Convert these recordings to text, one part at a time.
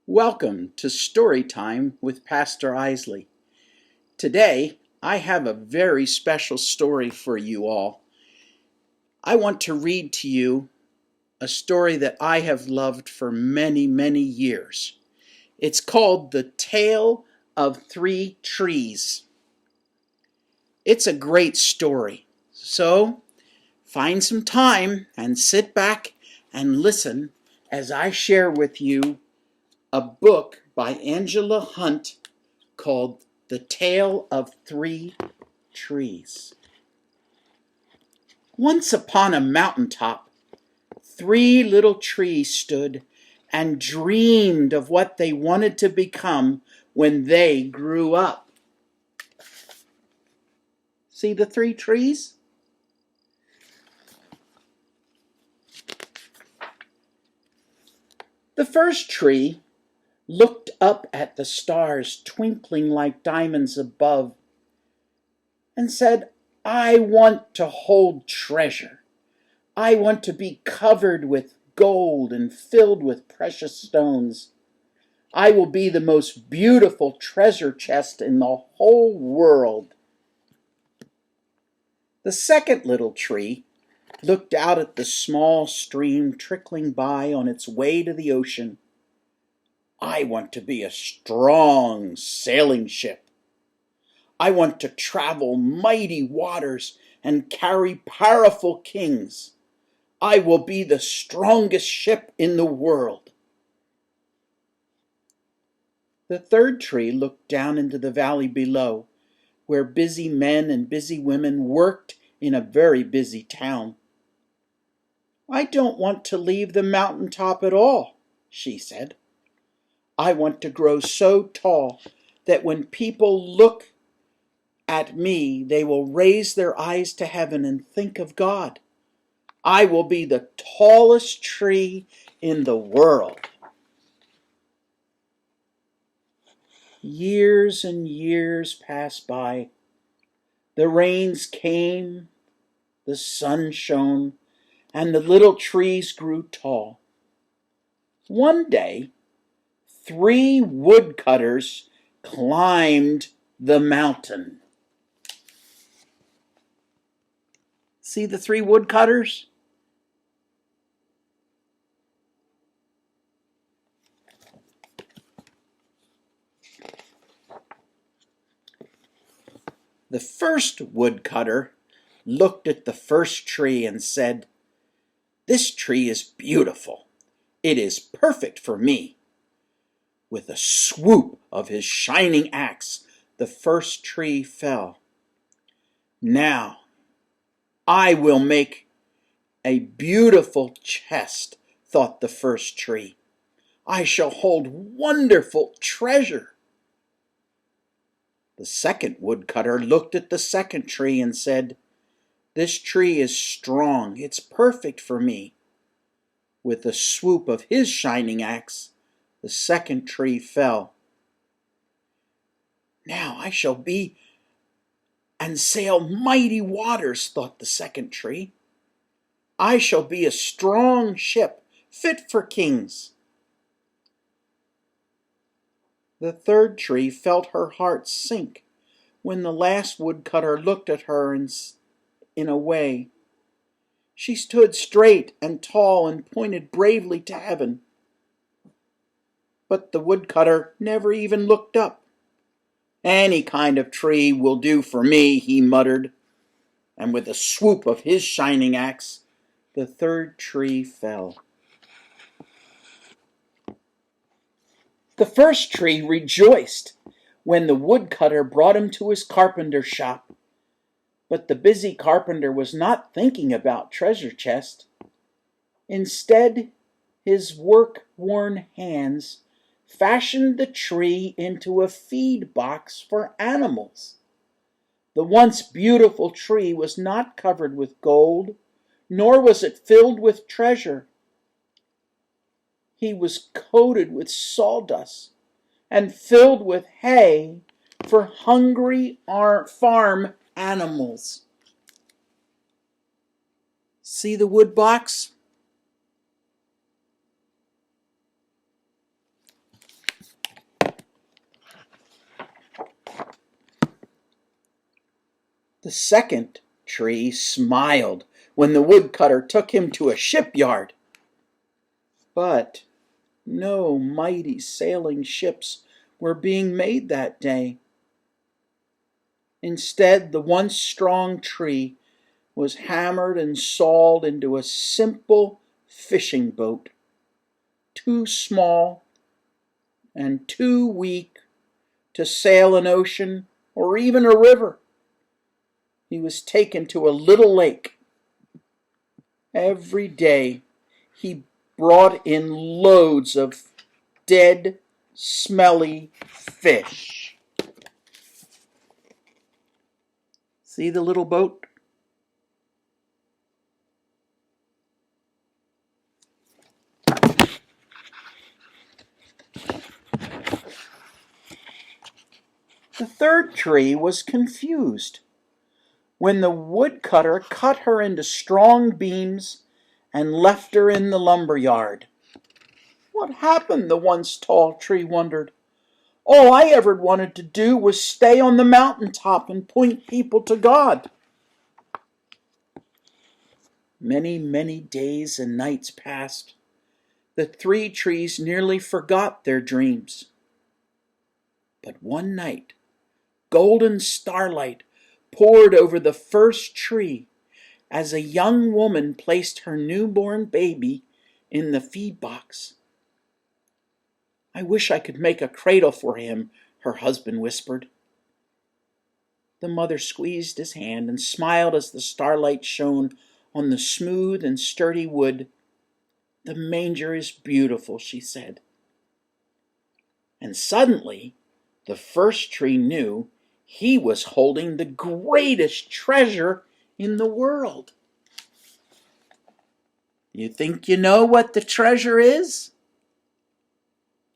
Welcome to Story Time with Pastor Isley. Today, I have a very special story for you all. I want to read to you a story that I have loved for many, many years. It's called The Tale of Three Trees. It's a great story, so find some time and sit back and listen as I share with you a book by Angela Hunt called The Tale of Three Trees. Once upon a mountaintop, three little trees stood and dreamed of what they wanted to become when they grew up. See the three trees? The first tree looked up at the stars twinkling like diamonds above and said, "I want to hold treasure. I want to be covered with gold and filled with precious stones. I will be the most beautiful treasure chest in the whole world." The second little tree looked out at the small stream trickling by on its way to the ocean. "I want to be a strong sailing ship. I want to travel mighty waters and carry powerful kings. I will be the strongest ship in the world." The third tree looked down into the valley below, where busy men and busy women worked in a very busy town. "I don't want to leave the mountaintop at all," she said. "I want to grow so tall that when people look at me, they will raise their eyes to heaven and think of God. I will be the tallest tree in the world." Years and years passed by. The rains came, the sun shone, and the little trees grew tall. One day, three woodcutters climbed the mountain. See the three woodcutters? The first woodcutter looked at the first tree and said, "This tree is beautiful. It is perfect for me." With a swoop of his shining axe, the first tree fell. "Now, I will make a beautiful chest," thought the first tree. "I shall hold wonderful treasure." The second woodcutter looked at the second tree and said, "This tree is strong. It's perfect for me." With a swoop of his shining axe, the second tree fell. "Now I shall be and sail mighty waters," thought the second tree. "I shall be a strong ship, fit for kings." The third tree felt her heart sink when the last woodcutter looked at her in a way. She stood straight and tall and pointed bravely to heaven. But the woodcutter never even looked up. "Any kind of tree will do for me," he muttered, and with a swoop of his shining axe, the third tree fell. The first tree rejoiced when the woodcutter brought him to his carpenter shop. But the busy carpenter was not thinking about treasure chest. Instead, his work-worn hands fashioned the tree into a feed box for animals. The once beautiful tree was not covered with gold, nor was it filled with treasure. He was coated with sawdust and filled with hay for hungry farm animals. See the wood box? The second tree smiled when the woodcutter took him to a shipyard. But no mighty sailing ships were being made that day. Instead, the once strong tree was hammered and sawed into a simple fishing boat, too small and too weak to sail an ocean or even a river. He was taken to a little lake. Every day he brought in loads of dead, smelly fish. See the little boat? The third tree was confused when the woodcutter cut her into strong beams and left her in the lumber yard. What happened, the once tall tree wondered. All I ever wanted to do was stay on the mountaintop and point people to God. Many, many days and nights passed. The three trees nearly forgot their dreams. But one night, golden starlight poured over the first tree as a young woman placed her newborn baby in the feed box. I wish I could make a cradle for him, her husband whispered. The mother squeezed his hand and smiled as the starlight shone on the smooth and sturdy wood. The manger is beautiful, she said. And suddenly, the first tree knew he was holding the greatest treasure in the world. You think you know what the treasure is?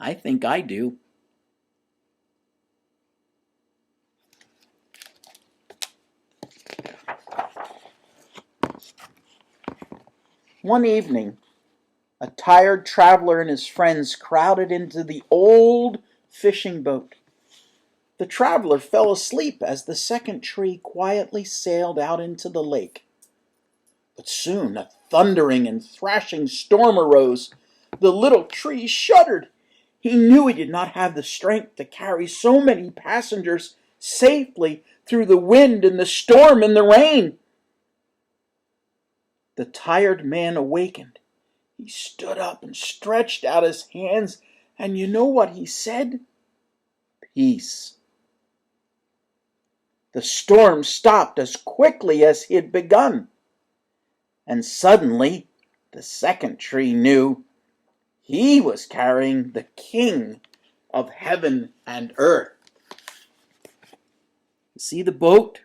I think I do. One evening, a tired traveler and his friends crowded into the old fishing boat. The traveler fell asleep as the second tree quietly sailed out into the lake. But soon a thundering and thrashing storm arose. The little tree shuddered. He knew he did not have the strength to carry so many passengers safely through the wind and the storm and the rain. The tired man awakened. He stood up and stretched out his hands, and you know what he said? Peace. The storm stopped as quickly as it had begun. And suddenly, the second tree knew he was carrying the King of heaven and earth. See the boat?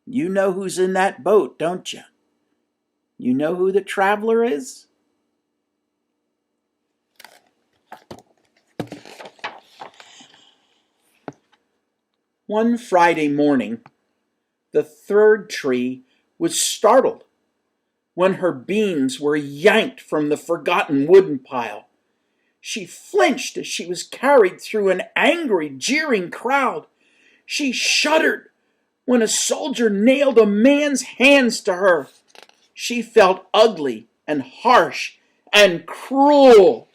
You know who's in that boat, don't you? You know who the traveler is? One Friday morning, the third tree was startled when her beams were yanked from the forgotten wooden pile. She flinched as she was carried through an angry, jeering crowd. She shuddered when a soldier nailed a man's hands to her. She felt ugly and harsh and cruel.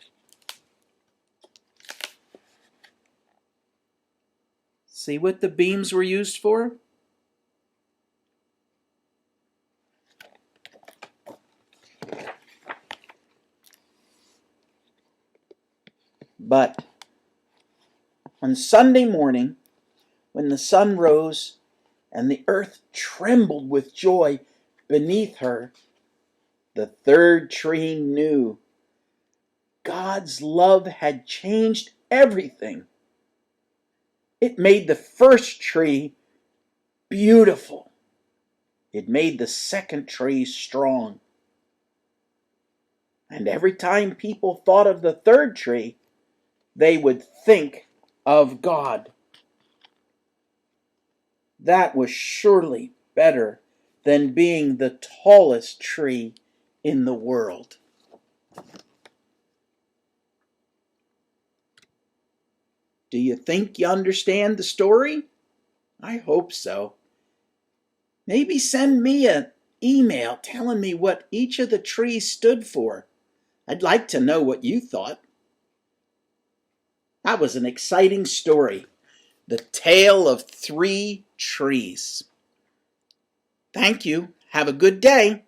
See what the beams were used for? But on Sunday morning, when the sun rose and the earth trembled with joy beneath her, the third tree knew God's love had changed everything. It made the first tree beautiful. It made the second tree strong. And every time people thought of the third tree, they would think of God. That was surely better than being the tallest tree in the world. Do you think you understand the story? I hope so. Maybe send me an email telling me what each of the trees stood for. I'd like to know what you thought. That was an exciting story. The Tale of Three Trees. Thank you. Have a good day.